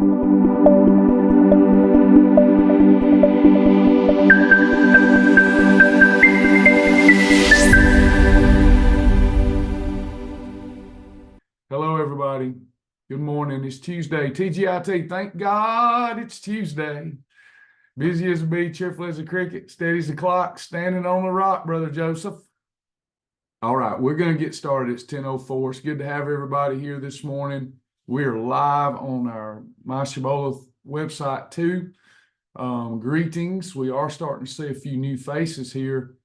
Hello, everybody. Good morning. It's Tuesday. TGIT, thank God it's Tuesday. Busy as a bee, cheerful as a cricket, steady as a clock, standing on the rock, Brother Joseph. All right, we're going to get started. It's 10:04. It's good to have everybody here this morning. We're live on our My Shibboleth website too. Greetings. We are starting to see a few new faces here.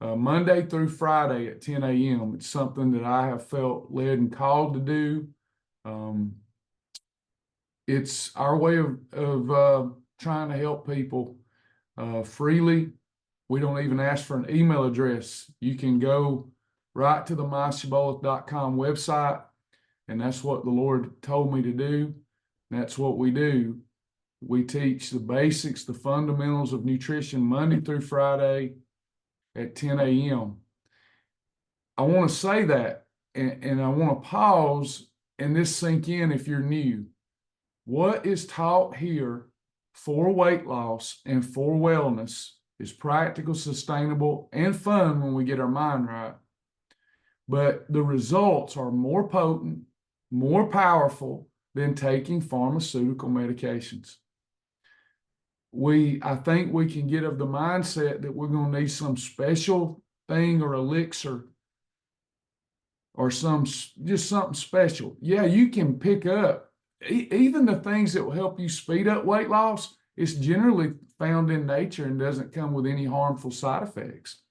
Monday through Friday at 10 a.m. It's something that I have felt led and called to do. It's our way of trying to help people freely. We don't even ask for an email address. You can go right to the myshibboleth.com website, and that's what the Lord told me to do. That's what we do. We teach the basics, the fundamentals of nutrition Monday through Friday at 10 a.m. I want to say that, and I want to pause and this sink in if you're new. What is taught here for weight loss and for wellness is practical, sustainable, and fun when we get our mind right. But the results are more potent, more powerful than taking pharmaceutical medications. I think we can get of the mindset that we're going to need some special thing or elixir or just something special. Yeah, you can pick up even the things that will help you speed up weight loss. It's generally found in nature and doesn't come with any harmful side effects.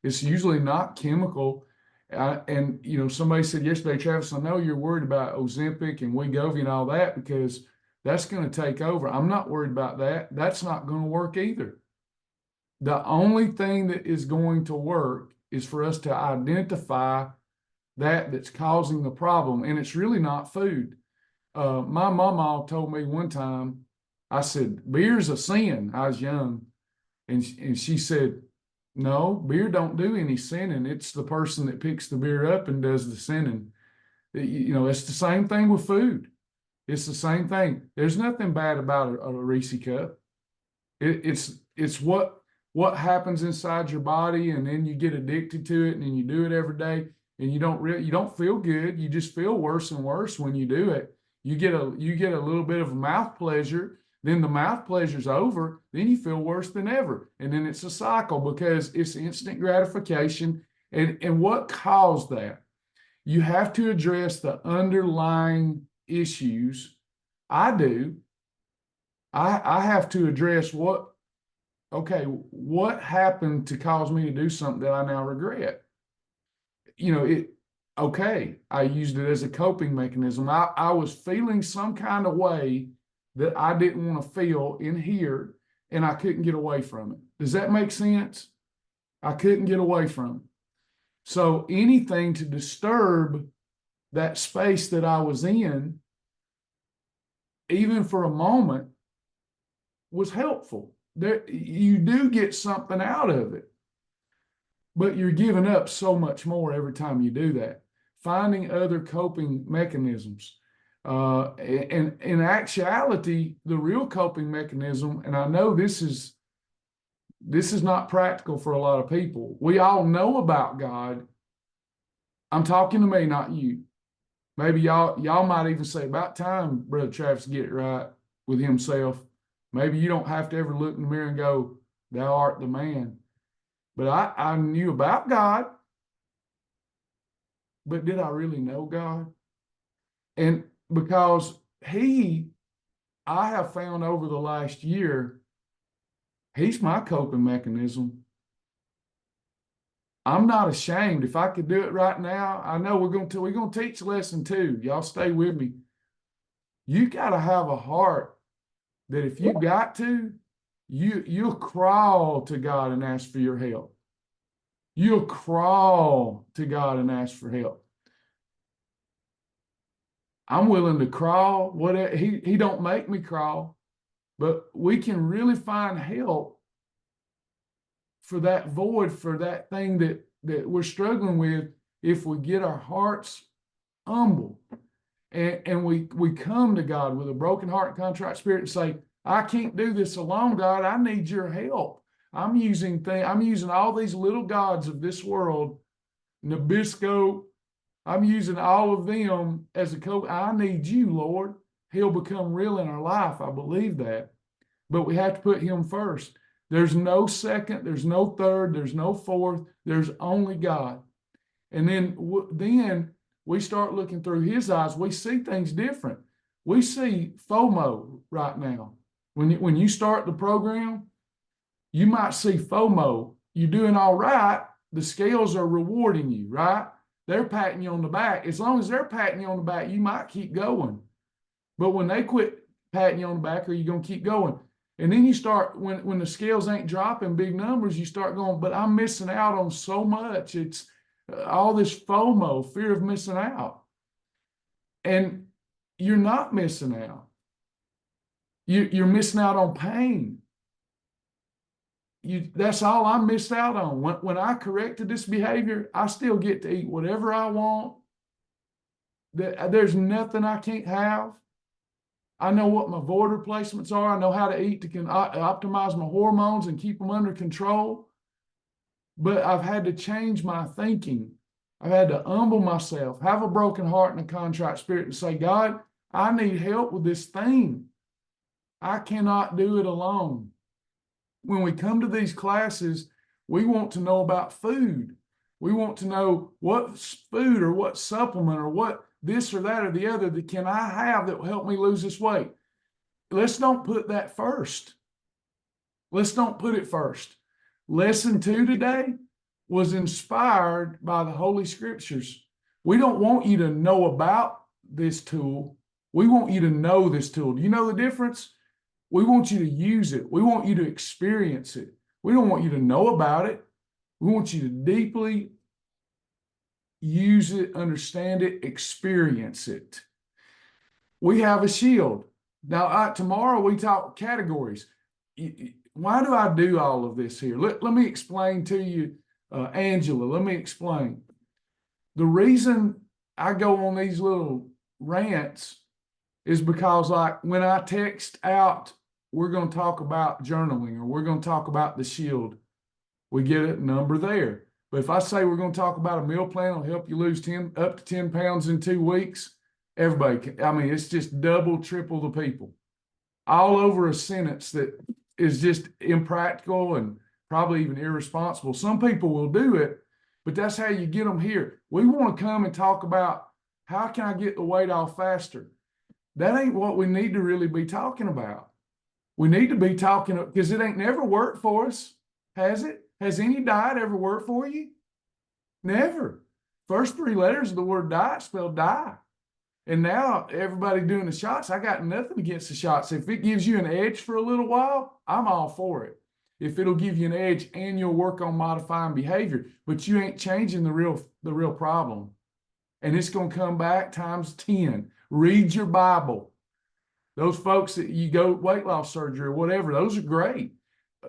It's usually not chemical. And somebody said yesterday, Travis, I know you're worried about Ozempic and Wegovy and all that because that's going to take over. I'm not worried about that. That's not going to work either. The only thing that is going to work is for us to identify that's causing the problem. And it's really not food. My mama told me one time, I said, beer's a sin. I was young. And she said, no, beer don't do any sinning. It's the person that picks the beer up and does the sinning. It's the same thing with food. It's the same thing. There's nothing bad about a Reese cup. It's what happens inside your body, and then you get addicted to it, and then you do it every day, and you don't feel good. You just feel worse and worse when you do it. You get a little bit of mouth pleasure, then the mouth pleasure's over, then you feel worse than ever, and then it's a cycle because it's instant gratification. And what caused that? You have to address the underlying issues. I do. I have to address what happened to cause me to do something that I now regret. I used it as a coping mechanism. I was feeling some kind of way that I didn't want to feel in here, and I couldn't get away from it. Does that make sense? I couldn't get away from it. So anything to disturb that space that I was in, even for a moment, was helpful. You do get something out of it, but you're giving up so much more every time you do that. Finding other coping mechanisms. And in actuality, the real coping mechanism, and I know this is not practical for a lot of people. We all know about God. I'm talking to me, not you. Maybe y'all might even say, about time Brother Travis get it right with himself. Maybe you don't have to ever look in the mirror and go, thou art the man. But I knew about God. But did I really know God? And because I have found over the last year, he's my coping mechanism. I'm not ashamed. If I could do it right now, I know we're going to teach lesson 2. Y'all stay with me. You got to have a heart that if you got to, you'll crawl to God and ask for your help. You'll crawl to God and ask for help. I'm willing to crawl. He don't make me crawl, but we can really find help for that void, for that thing that we're struggling with, if we get our hearts humble. And we come to God with a broken heart and contrite spirit and say, I can't do this alone, God. I need your help. I'm using all these little gods of this world, Nabisco. I'm using all of them as a coach. I need you, Lord. He'll become real in our life. I believe that. But we have to put him first. There's no second, there's no third, there's no fourth, there's only God. And then we start looking through his eyes. We see things different. We see FOMO right now. When you start the program, you might see FOMO. You're doing all right. The scales are rewarding you, right? They're patting you on the back. As long as they're patting you on the back, you might keep going. But when they quit patting you on the back, are you going to keep going? And then you start, when the scales ain't dropping big numbers, you start going, but I'm missing out on so much. It's all this FOMO, fear of missing out. And you're not missing out. You're missing out on pain. That's all I missed out on. When I corrected this behavior, I still get to eat whatever I want. There's nothing I can't have. I know what my void replacements are. I know how to eat to optimize my hormones and keep them under control. But I've had to change my thinking. I've had to humble myself, have a broken heart and a contrite spirit, and say, God, I need help with this thing. I cannot do it alone. When we come to these classes, we want to know about food. We want to know what food or what supplement or what this or that or the other that can I have that will help me lose this weight. Let's don't put that first. Let's don't put it first. Lesson 2 today was inspired by the Holy Scriptures. We don't want you to know about this tool. We want you to know this tool. Do you know the difference? We want you to use it. We want you to experience it. We don't want you to know about it. We want you to deeply use it, understand it, experience it. We have a shield. Now, tomorrow we talk categories. Why do I do all of this here? Let me explain to you, Angela, let me explain. The reason I go on these little rants is because, like, when I text out, we're going to talk about journaling or we're going to talk about the shield, we get a number there. But if I say we're going to talk about a meal plan that'll help you lose up to 10 pounds in 2 weeks, everybody can, I mean, it's just double, triple the people. All over a sentence that is just impractical and probably even irresponsible. Some people will do it, but that's how you get them here. We want to come and talk about how can I get the weight off faster? That ain't what we need to really be talking about. We need to be talking, because it ain't never worked for us, has it? Has any diet ever worked for you? Never. First 3 letters of the word diet spelled die. And now everybody doing the shots, I got nothing against the shots. If it gives you an edge for a little while, I'm all for it. If it'll give you an edge and you'll work on modifying behavior, but you ain't changing the real problem. And it's going to come back times 10. Read your Bible. Those folks that you go weight loss surgery or whatever, those are great.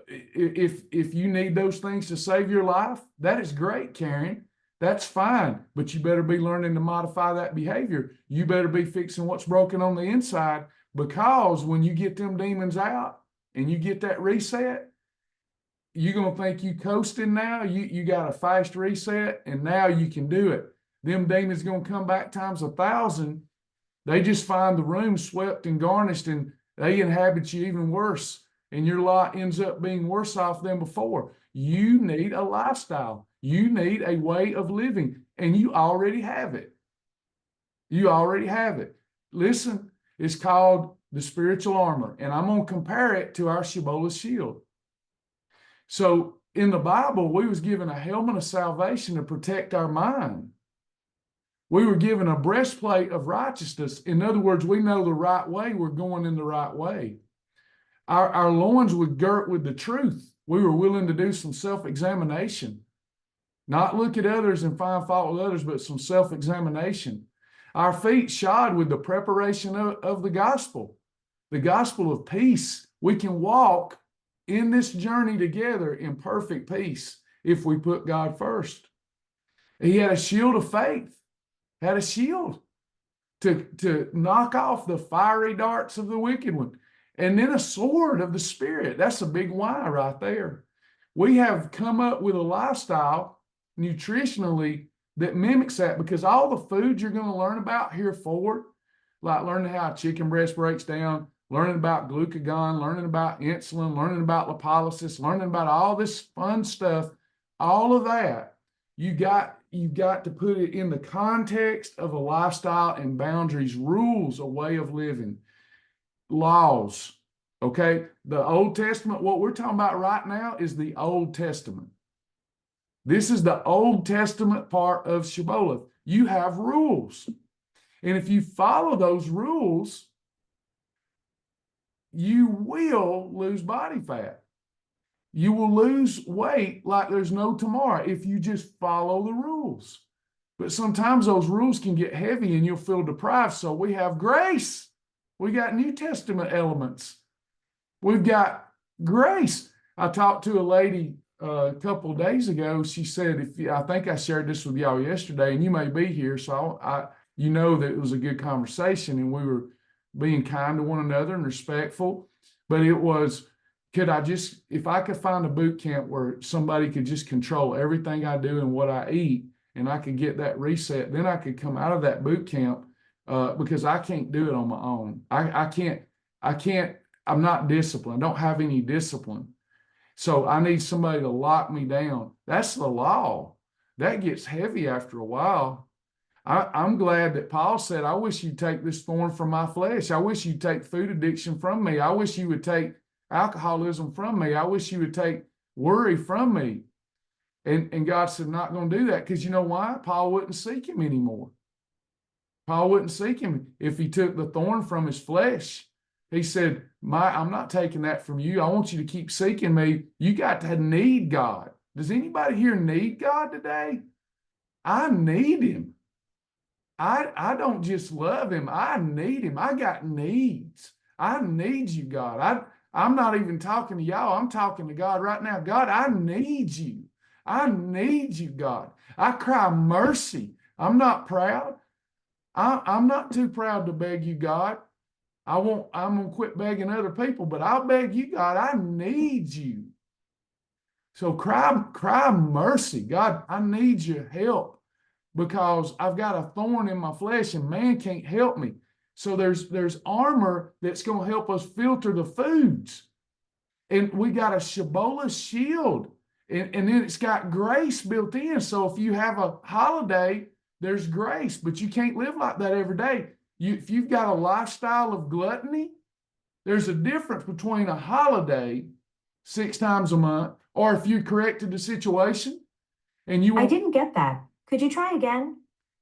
If you need those things to save your life, that is great, Karen. That's fine, but you better be learning to modify that behavior. You better be fixing what's broken on the inside, because when you get them demons out and you get that reset, you're going to think you coasting now. You got a fast reset and now you can do it. Them demons going to come back times 1,000. They just find the room swept and garnished and they inhabit you even worse. And your lot ends up being worse off than before. You need a lifestyle. You need a way of living, and you already have it. You already have it. Listen, it's called the spiritual armor, and I'm going to compare it to our shibboleth shield. So in the Bible, we was given a helmet of salvation to protect our mind. We were given a breastplate of righteousness. In other words, we know the right way. We're going in the right way. Our loins were girt with the truth. We were willing to do some self-examination. Not look at others and find fault with others, but some self-examination. Our feet shod with the preparation of the gospel of peace. We can walk in this journey together in perfect peace if we put God first. He had a shield of faith, had a shield. to knock off the fiery darts of the wicked one. And then a sword of the Spirit. That's a big why right there. We have come up with a lifestyle nutritionally that mimics that, because all the foods you're going to learn about here forward, like learning how chicken breast breaks down, learning about glucagon, learning about insulin, learning about lipolysis, learning about all this fun stuff, all of that, you've got to put it in the context of a lifestyle and boundaries, rules, a way of living, laws. Okay, the Old Testament, what we're talking about right now is the Old Testament. This is the Old Testament part of shibboleth. You have rules. And if you follow those rules, you will lose body fat. You will lose weight like there's no tomorrow if you just follow the rules. But sometimes those rules can get heavy and you'll feel deprived. So we have grace. We got New Testament elements. We've got grace. I talked to a lady a couple of days ago. She said, I think I shared this with y'all yesterday, and you may be here, so you know that it was a good conversation, and we were being kind to one another and respectful. But it was, if I could find a boot camp where somebody could just control everything I do and what I eat, and I could get that reset, then I could come out of that boot camp, because I can't do it on my own. I can't. I'm not disciplined. I don't have any discipline. So I need somebody to lock me down. That's the law. That gets heavy after a while. I'm glad that Paul said, I wish you'd take this thorn from my flesh. I wish you'd take food addiction from me. I wish you would take alcoholism from me. I wish you would take worry from me. And God said, not going to do that, because you know why? Paul wouldn't seek him anymore. Paul wouldn't seek him if he took the thorn from his flesh. He said, I'm not taking that from you. I want you to keep seeking me. You got to need God. Does anybody here need God today? I need him. I don't just love him. I need him. I got needs. I need you, God. I'm not even talking to y'all. I'm talking to God right now. God, I need you. I need you, God. I cry mercy. I'm not proud. I'm not too proud to beg you, God. I'm going to quit begging other people, but I'll beg you, God, I need you. So cry mercy. God, I need your help, because I've got a thorn in my flesh and man can't help me. So there's armor that's going to help us filter the foods. And we got a shibboleth shield. And then it's got grace built in. So if you have a holiday, there's grace, but you can't live like that every day. If you've got a lifestyle of gluttony, there's a difference between a holiday 6 times a month, or if you corrected the situation and you I didn't get that. Could you try again?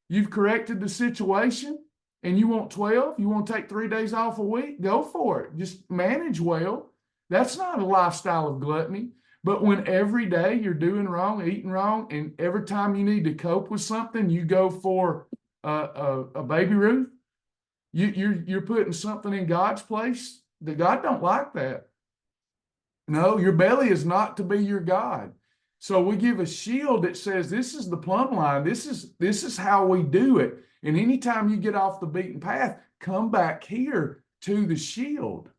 You've corrected the situation and you want 12, you want to take 3 days off a week, go for it. Just manage well. That's not a lifestyle of gluttony. But when every day you're doing wrong, eating wrong, and every time you need to cope with something, you go for a Baby Ruth, you're putting something in God's place, that God don't like that. No, your belly is not to be your God. So we give a shield that says, this is the plumb line. This is how we do it. And anytime you get off the beaten path, come back here to the shield.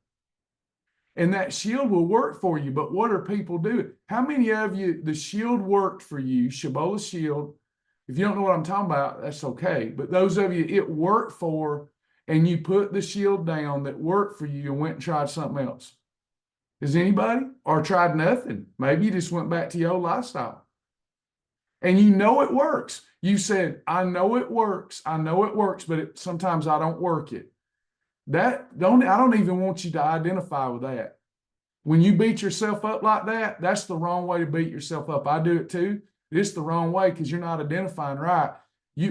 And that shield will work for you. But what are people doing? How many of you, the shield worked for you, shibboleth shield? If you don't know what I'm talking about, that's okay. But those of you it worked for, and you put the shield down that worked for you and went and tried something else. Is anybody? Or tried nothing? Maybe you just went back to your old lifestyle. And you know it works. You said, I know it works. I know it works, but sometimes I don't work it. I don't even want you to identify with that. When you beat yourself up like that, that's the wrong way to beat yourself up. I do it too. It's the wrong way because you're not identifying right.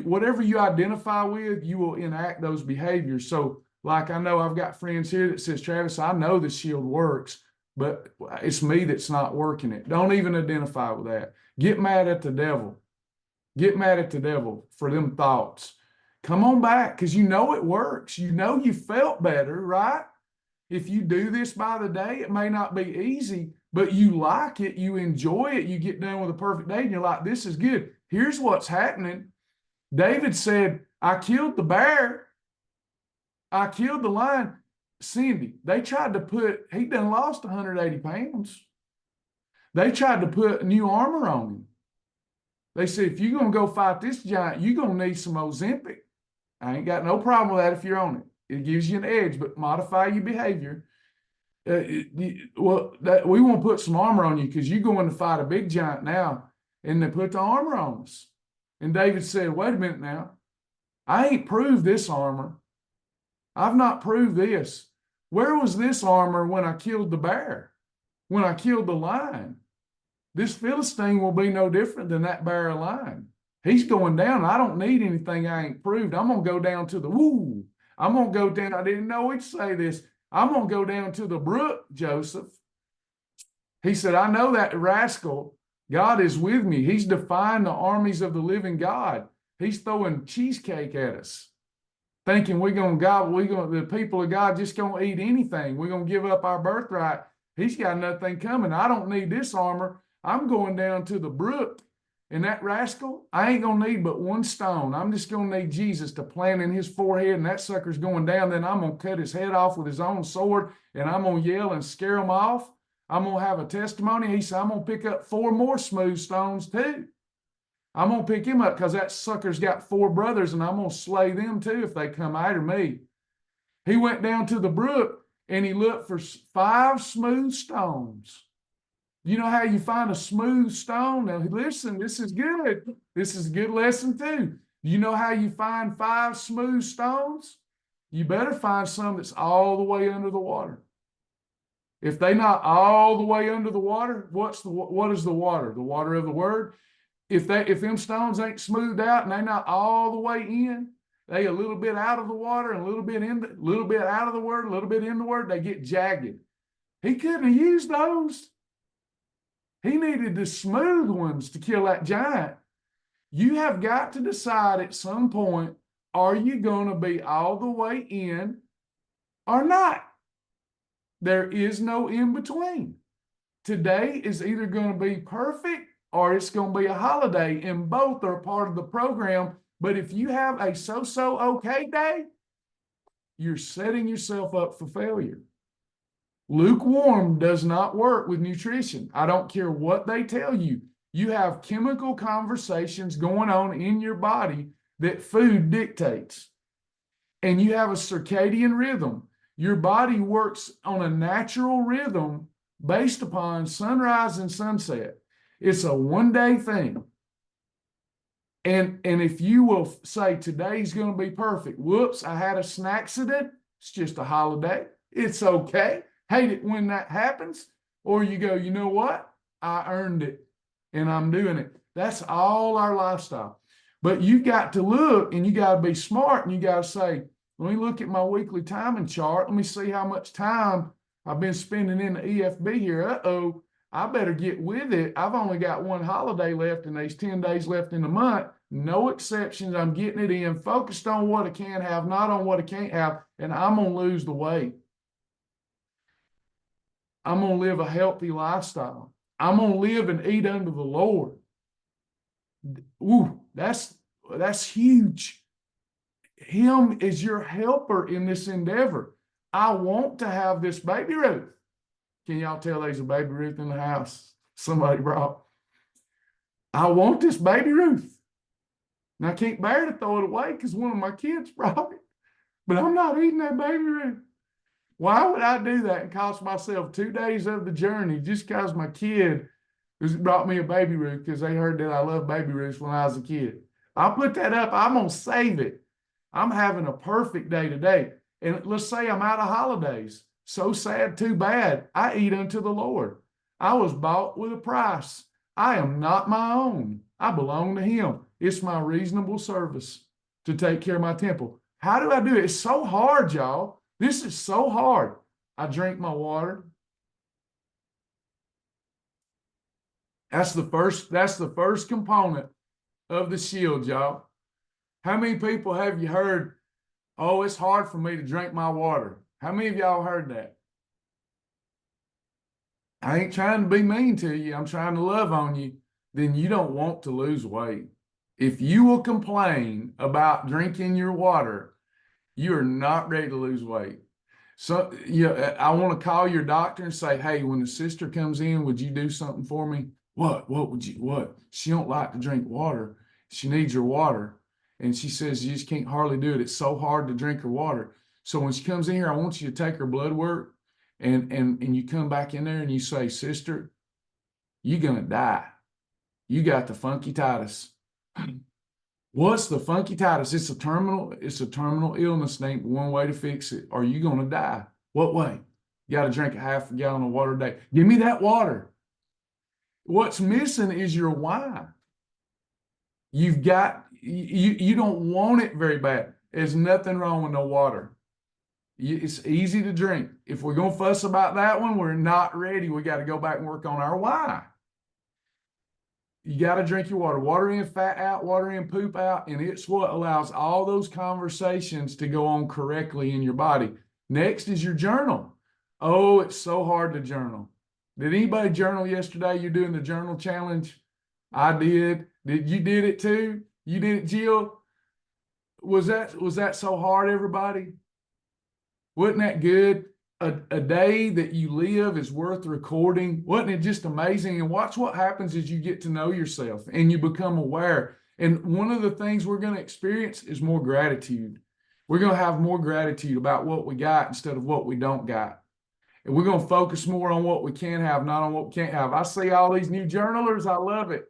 Whatever you identify with, you will enact those behaviors. So like I know I've got friends here that says, Travis, I know the shield works, but it's me that's not working it. Don't even identify with that. Get mad at the devil. Get mad at the devil for them thoughts. Come on back because you know it works. You know you felt better, right? If you do this by the day, it may not be easy, but you like it, you enjoy it, you get done with a perfect day, and you're like, this is good. Here's what's happening. David said, I killed the bear. I killed the lion. Cindy, they tried to he done lost 180 pounds. They tried to put new armor on him. They said, if you're going to go fight this giant, you're going to need some Ozempic. I ain't got no problem with that if you're on it. It gives you an edge, but modify your behavior. We want to put some armor on you because you're going to fight a big giant now. And they put the armor on us. And David said, wait a minute now. I ain't proved this armor. I've not proved this. Where was this armor when I killed the bear? When I killed the lion? This Philistine will be no different than that bear or lion. He's going down. I don't need anything I ain't proved. I'm going to go down to the woo. I'm going to go down. I didn't know he'd say this. I'm going to go down to the brook, Joseph. He said, I know that rascal. God is with me. He's defying the armies of the living God. He's throwing cheesecake at us, thinking the people of God just going to eat anything. We're going to give up our birthright. He's got nothing coming. I don't need this armor. I'm going down to the brook. And that rascal, I ain't going to need but one stone. I'm just going to need Jesus to plant in his forehead, and that sucker's going down. Then I'm going to cut his head off with his own sword, and I'm going to yell and scare him off. I'm going to have a testimony. He said, I'm going to pick up 4 more smooth stones too. I'm going to pick him up because that sucker's got 4 brothers, and I'm going to slay them too if they come after me. He went down to the brook, and he looked for 5 smooth stones. You know how you find a smooth stone? Now, listen, this is good. This is a good lesson too. You know how you find 5 smooth stones? You better find some that's all the way under the water. If they not all the way under the water, what is the water? The water of the word. If them stones ain't smoothed out and they not all the way in, they a little bit out of the water and a little bit out of the word, a little bit in the word, they get jagged. He couldn't have used those. He needed the smooth ones to kill that giant. You have got to decide at some point, are you going to be all the way in or not? There is no in between. Today is either going to be perfect or it's going to be a holiday, and both are part of the program. But if you have a so-so okay day, you're setting yourself up for failure. Lukewarm does not work with nutrition. I don't care what they tell you. You have chemical conversations going on in your body that food dictates. And you have a circadian rhythm. Your body works on a natural rhythm based upon sunrise and sunset. It's a one-day thing. And if you will say today's going to be perfect, whoops, I had a snack accident. It's just a holiday. It's okay. Hate it when that happens. Or you go, you know what? I earned it and I'm doing it. That's all our lifestyle. But you got to look and you got to be smart and you got to say, let me look at my weekly timing chart. Let me see how much time I've been spending in the EFB here. Uh-oh, I better get with it. I've only got one holiday left and there's 10 days left in the month. No exceptions. I'm getting it in, focused on what I can have, not on what I can't have, and I'm going to lose the weight. I'm going to live a healthy lifestyle. I'm going to live and eat unto the Lord. Ooh, that's huge. Him is your helper in this endeavor. I want to have this baby Ruth. Can y'all tell there's a baby Ruth in the house? Somebody brought. I want this baby Ruth. And I can't bear to throw it away because one of my kids brought it. But I'm not eating that baby Ruth. Why would I do that and cost myself 2 days of the journey just because my kid brought me a baby Ruth because they heard that I love baby Ruth when I was a kid? I'll put that up. I'm going to save it. I'm having a perfect day today. And let's say I'm out of holidays. So sad, too bad. I eat unto the Lord. I was bought with a price. I am not my own. I belong to him. It's my reasonable service to take care of my temple. How do I do it? It's so hard, y'all. This is so hard. I drink my water. That's the first component of the shield, y'all. How many people have you heard, oh, it's hard for me to drink my water? How many of y'all heard that? I ain't trying to be mean to you. I'm trying to love on you. Then you don't want to lose weight. If you will complain about drinking your water, You are not ready to lose weight. So, I want to call your doctor and say, hey, when the sister comes in, would you do something for me? What? What would you, what? She don't like to drink water. She needs her water. And she says, you just can't hardly do it. It's so hard to drink her water. So when she comes in here, I want you to take her blood work and you come back in there and you say, sister, you're going to die. You got the funky titus. What's the funky titus? It's a terminal illness. Ain't one way to fix it. Are you going to die? What way? You got to drink a half a gallon of water a day. Give me that water. What's missing is your why. You don't want it very bad. There's nothing wrong with no water. It's easy to drink. If we're going to fuss about that one, we're not ready. We got to go back and work on our why. You got to drink your water. Water in, fat out, water in, poop out. And it's what allows all those conversations to go on correctly in your body. Next is your journal. Oh, it's so hard to journal. Did anybody journal yesterday? You're doing the journal challenge? I did. You did it too? You did it, Jill? Was that so hard, everybody? Wasn't that good? A day that you live is worth recording. Wasn't it just amazing? And watch what happens as you get to know yourself and you become aware. And one of the things we're going to experience is more gratitude. We're going to have more gratitude about what we got instead of what we don't got. And we're going to focus more on what we can have, not on what we can't have. I see all these new journalers. I love it.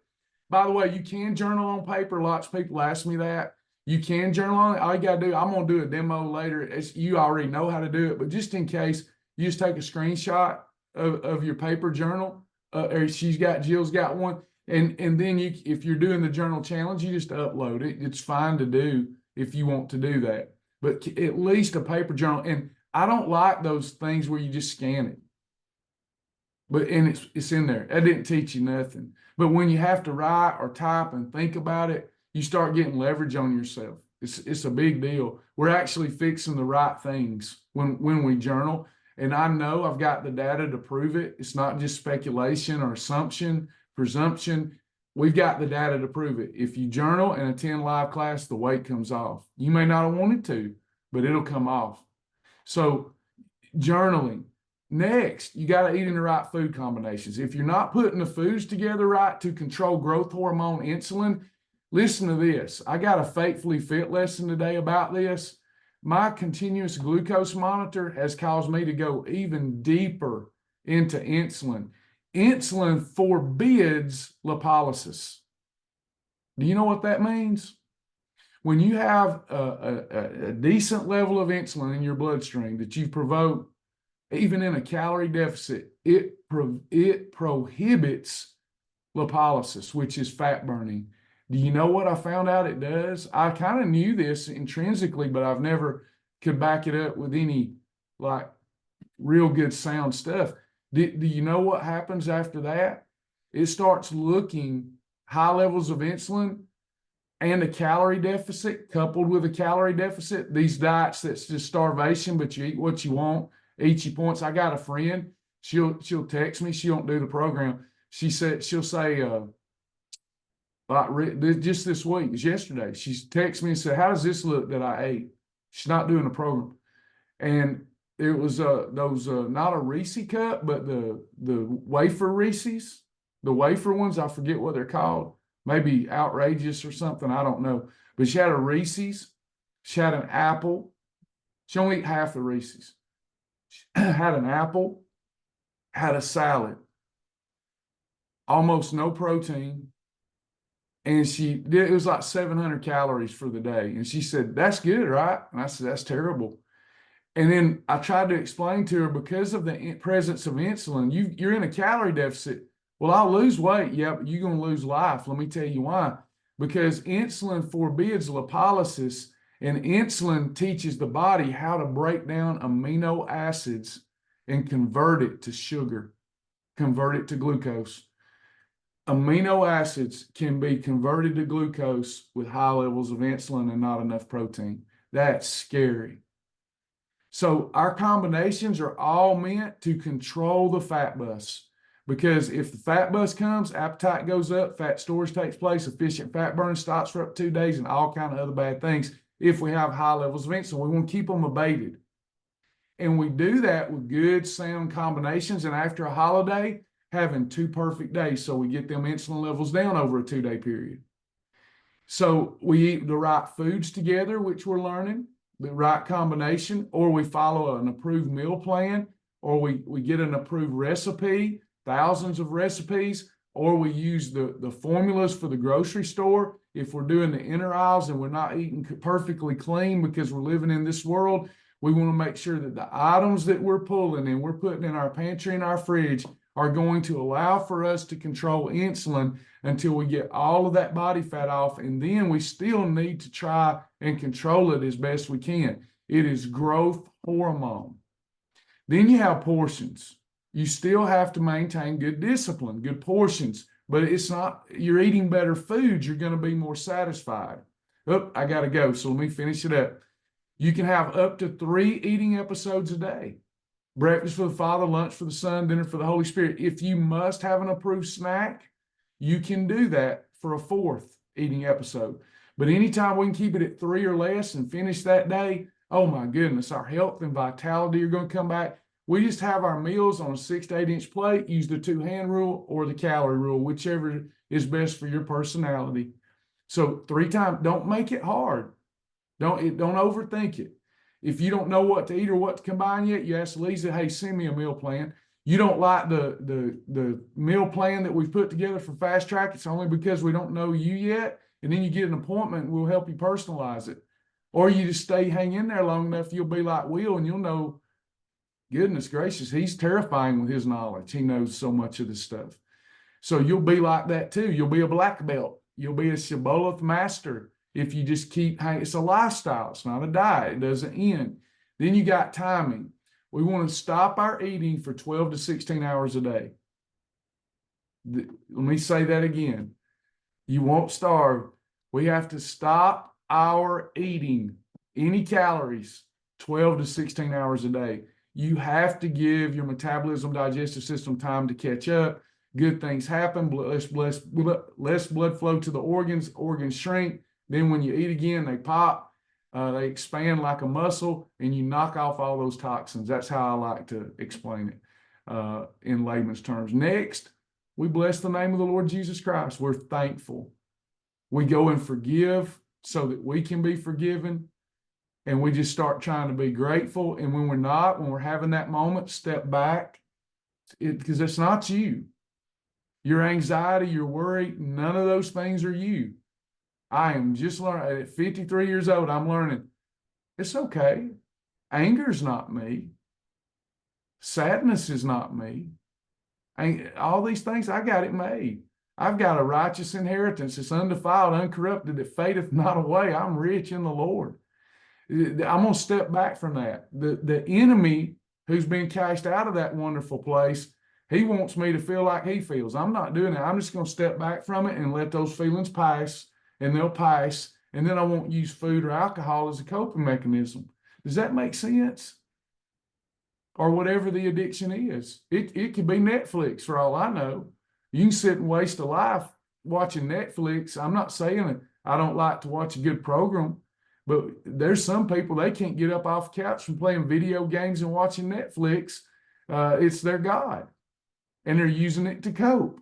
By the way, you can journal on paper. Lots of people ask me that. You can journal on it. All you got to do, I'm going to do a demo later. You already know how to do it, but just in case, you just take a screenshot of your paper journal, or Jill's got one. And then if you're doing the journal challenge, you just upload it. It's fine to do if you want to do that, but at least a paper journal. And I don't like those things where you just scan it, and it's in there. That didn't teach you nothing. But when you have to write or type and think about it, you start getting leverage on yourself. It's a big deal. We're actually fixing the right things when we journal. And I know I've got the data to prove it. It's not just speculation or assumption, presumption. We've got the data to prove it. If you journal and attend live class, the weight comes off. You may not have wanted to, but it'll come off. So journaling. Next, you got to eat in the right food combinations. If you're not putting the foods together right to control growth hormone, insulin, listen to this. I got a Faithfully Fit lesson today about this. My continuous glucose monitor has caused me to go even deeper into insulin. Insulin forbids lipolysis. Do you know what that means? When you have a decent level of insulin in your bloodstream that you provoke, even in a calorie deficit, it prohibits lipolysis, which is fat burning. Do you know what I found out it does? I kind of knew this intrinsically, but I've never could back it up with any like real good sound stuff. Do you know what happens after that? It starts looking high levels of insulin and a calorie deficit coupled with a calorie deficit. These diets that's just starvation, but you eat what you want, eat your points. I got a friend, she'll text me. She don't do the program. She'll say, just this week, it's yesterday, she texted me and said, how does this look that I ate? She's not doing the program. And it was those not a Reese cup, but the wafer Reese's, the wafer ones. I forget what they're called. Maybe Outrageous or something. I don't know. But she had a Reese's. She had an apple. She only ate half the Reese's. She had an apple, had a salad, almost no protein. And it was like 700 calories for the day. And she said, that's good, right? And I said, that's terrible. And then I tried to explain to her, because of the presence of insulin, you're in a calorie deficit. Well, I'll lose weight. Yeah, but you're going to lose life. Let me tell you why. Because insulin forbids lipolysis, and insulin teaches the body how to break down amino acids and convert it to sugar, convert it to glucose. Amino acids can be converted to glucose with high levels of insulin and not enough protein. That's scary. So our combinations are all meant to control the fat bus, because if the fat bus comes, appetite goes up, fat storage takes place, efficient fat burn stops for up to 2 days, and all kind of other bad things. if we have high levels of insulin. We want to keep them abated. And we do that with good, sound combinations. And after a holiday, having 2 perfect days. So we get them insulin levels down over a 2-day period. So we eat the right foods together, which we're learning, the right combination, or we follow an approved meal plan, or we get an approved recipe, thousands of recipes, or we use the formulas for the grocery store. If we're doing the inner aisles and we're not eating perfectly clean because we're living in this world, we want to make sure that the items that we're pulling and we're putting in our pantry and our fridge are going to allow for us to control insulin until we get all of that body fat off. And then we still need to try and control it as best we can. It is growth hormone. Then you have portions. You still have to maintain good discipline, good portions, but it's not, you're eating better foods, you're going to be more satisfied. Oh, I got to go. So let me finish it up. You can have up to 3 eating episodes a day. Breakfast for the Father, lunch for the Son, dinner for the Holy Spirit. If you must have an approved snack, you can do that for a 4th eating episode. But anytime we can keep it at 3 or less and finish that day, oh my goodness, our health and vitality are going to come back. We just have our meals on a 6 to 8 inch plate, use the 2-hand rule or the calorie rule, whichever is best for your personality. So 3 times, don't make it hard. Don't overthink it. If you don't know what to eat or what to combine yet, you ask Lisa, hey, send me a meal plan. You don't like the meal plan that we've put together for Fast Track, it's only because we don't know you yet. And then you get an appointment and we'll help you personalize it. Or you just hang in there long enough, you'll be like Will and you'll know, goodness gracious, he's terrifying with his knowledge. He knows so much of this stuff. So you'll be like that too. You'll be a black belt. You'll be a shibboleth master. If you just keep hanging, it's a lifestyle. It's not a diet. It doesn't end. Then you got timing. We want to stop our eating for 12 to 16 hours a day. Let me say that again. You won't starve. We have to stop our eating any calories 12 to 16 hours a day. You have to give your metabolism, digestive system time to catch up. Good things happen. Less blood flow to the organs. Organs shrink. Then when you eat again, they pop, they expand like a muscle, and you knock off all those toxins. That's how I like to explain it in layman's terms. Next, we bless the name of the Lord Jesus Christ. We're thankful. We go and forgive so that we can be forgiven, and we just start trying to be grateful. And when we're not, when we're having that moment, step back, because it's not you. Your anxiety, your worry, none of those things are you. I am just learning. At 53 years old, I'm learning it's okay. Anger is not me. Sadness is not me. All these things, I got it made. I've got a righteous inheritance. It's undefiled, uncorrupted, that fadeth not away. I'm rich in the Lord. I'm going to step back from that. The enemy who's been cast out of that wonderful place, he wants me to feel like he feels. I'm not doing that. I'm just going to step back from it and let those feelings pass. And they'll pass, and then I won't use food or alcohol as a coping mechanism. Does that make sense? Or whatever the addiction is. It could be Netflix for all I know. You can sit and waste a life watching Netflix. I'm not saying I don't like to watch a good program, but there's some people, they can't get up off the couch from playing video games and watching Netflix. It's their God, and they're using it to cope.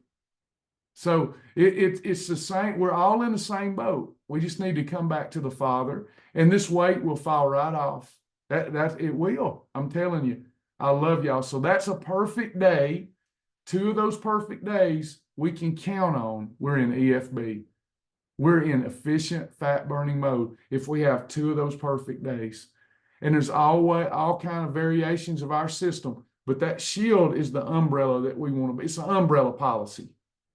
So it's the same. We're all in the same boat. We just need to come back to the Father, and this weight will fall right off. That it will. I'm telling you. I love y'all. So that's a perfect day. 2 of those perfect days we can count on. We're in EFB. We're in efficient fat burning mode if we have 2 of those perfect days. And there's always all kind of variations of our system, but that shield is the umbrella that we want to be. It's an umbrella policy.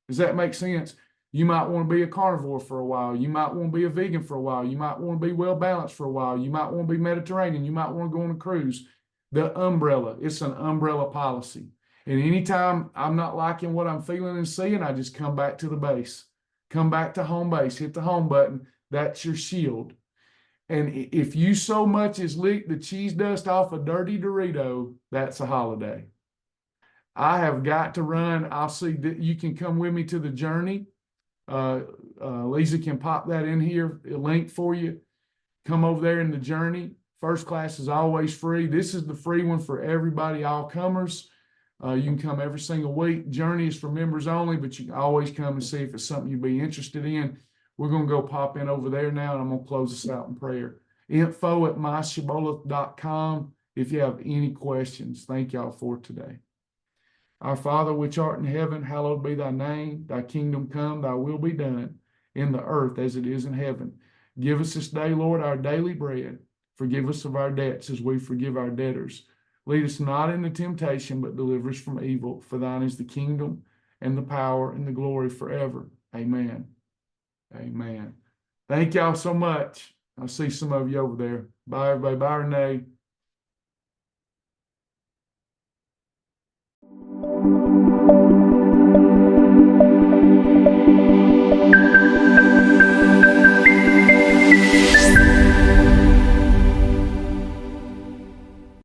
Does that make sense? You might want to be a carnivore for a while. You might want to be a vegan for a while. You might want to be well balanced for a while. You might want to be Mediterranean. You might want to go on a cruise. The umbrella, it's an umbrella policy. And anytime I'm not liking what I'm feeling and seeing, I just come back to the base. Come back to home base. Hit the home button. That's your shield. And if you so much as lick the cheese dust off a dirty Dorito, that's a holiday. I have got to run. I'll see that you can come with me to the journey. Lisa can pop that in here, a link for you. come over there in the Journey. First class is always free. This is the free one for everybody, all comers. You can come every single week. Journey is for members only, but you can always come and see if it's something you'd be interested in. We're going to go pop in over there now, and I'm going to close this out in prayer. info@myshibboleth.com if you have any questions. Thank y'all for today. Our Father, which art in heaven, hallowed be thy name. Thy kingdom come, thy will be done in the earth as it is in heaven. Give us this day, Lord, our daily bread. Forgive us of our debts as we forgive our debtors. Lead us not into temptation, but deliver us from evil. For thine is the kingdom and the power and the glory forever. Amen. Amen. Thank y'all so much. I'll see some of you over there. Bye, everybody. Bye, Renee.